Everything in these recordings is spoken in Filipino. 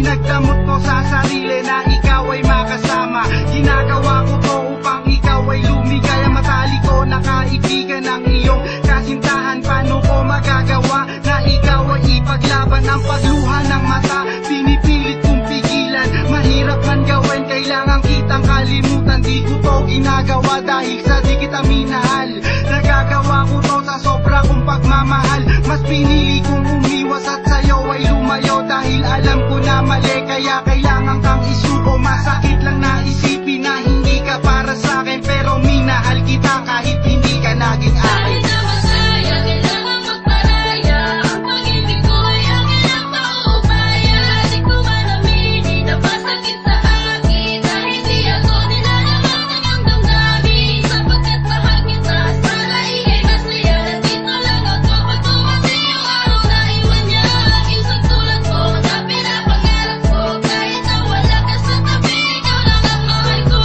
Nagdamot ko sa sarili na ikaw ay makasama. Ginagawa ko to upang ikaw ay lumigaya. Matalik ko na kaibigan ng iyong kasintahan. Paano ko magagawa na ikaw ay ipaglaban? Ang pagluha ng mata, pinipilit kong pigilan. Mahirap man gawin, kailangan kitang kalimutan. Di ko to ginagawa dahil sa di kita minahal. Nagagawa ko to sa sobra kong pagmamahal. Mas pinili kong umiwas at sa'yo ay lumayo. Dahil alam ko na mali, kaya kailangan kang isuko. Masakit lang na isipin na hindi ka para sa'kin, pero minahal kita kahit hindi ka naging akin. Kahit na masaya, kailangan magparaya. Ang pag-ibig ko ay ang ilang paubaya. Di ko man aminin na masakit sa akin, dahil di ako nilalaman ng iyong damdamin. Sapagkat mahal kita, sana ika'y masaya. Dito lang ako pag dumating yung araw na iwan niya. Isang tulad mo na pinapangarap ko, kahit na wala ka sa tabi, ikaw lang ang mahal ko.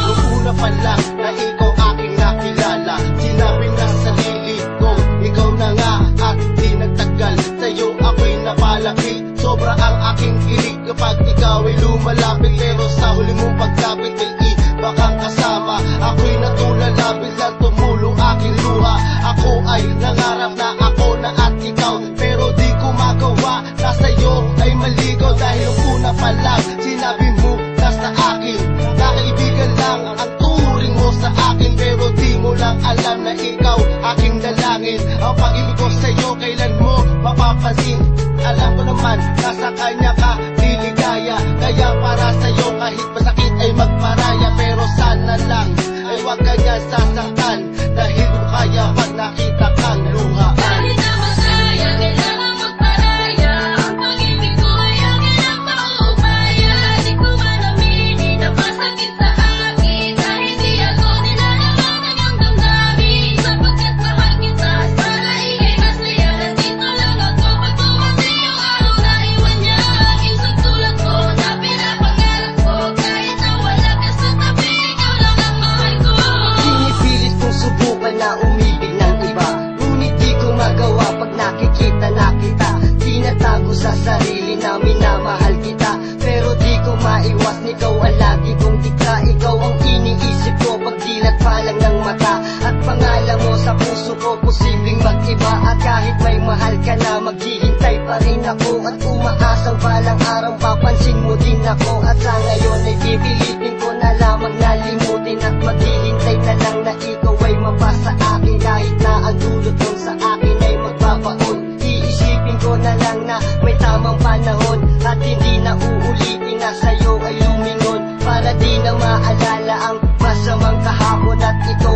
Noong una pa lang na ikaw aking nakilala, sinabi ng sarili ko, ikaw na nga. At di nagtagal, sa'yo ako'y napalapit. Sobra ang aking kilig kapag ikaw ay lumalapit. Pero sa huli mong pagkapit ay iba kang kasama. Ako'y natulala, biglang tumulong aking luha. Ako ay nangarap na ako na at ikaw, pero di ko magawa na sa'yo ay maligaw. Dahil noong una pa lang, sinabi mo nasa akin, nakaibigan lang ang turing mo sa akin. Pero di mo lang alam na ikaw aking dalangin. Ang pag-ibig ko sa'yo kailan mo mapapansin? Alam ko naman nasa kanya ka liligaya, kaya para sa'yo kahit masakit ay magparaya. Pero sana lang ay huwag ka niya sasaktan, dahil kung kaya pag nakita kang luhaan. Kahit na masaya, kailangan magparaya. Ang pag-ibig ko ay ang ilang paubaya. Di ko man aminin na masakit sa akin, dahil di ako nilalaman ng iyong damdamin. Sapagkat mahal kita, sana ika'y masaya. Dito lang ako pag dumating yung araw na iwan niya. Isang tulad mo na pinapangarap ko, kahit na wala ka sa tabi, ikaw lang ang mahal ko. Pinipilit kong subukan na umibig ng iba, ngunit di ko magawa pag nakikita na kita. Tinatago sa sarili na minamahal kita, pero di ko maiwas, ikaw ang lagi kong dikta. Ikaw ang iniisip ko pag dilat pa lang ng mata. At pangalan mo sa puso ko, posibleng mag-iba. At kahit may mahal ka na, maghihintay pa rin ako. At umaasang balang araw papansin mo din ako. At sa ngayon ay pipilitin ko na lamang nalimutin, at maghihintay na lang na ikaw ay mapasa akin. Kahit na ang dulot mo sa akin ay magpapaon, iisipin ko na lang na may tamang panahon. At hindi na uulitin na sa'yo ay lumingon, para di na maalala ang masamang kahapon. At ikaw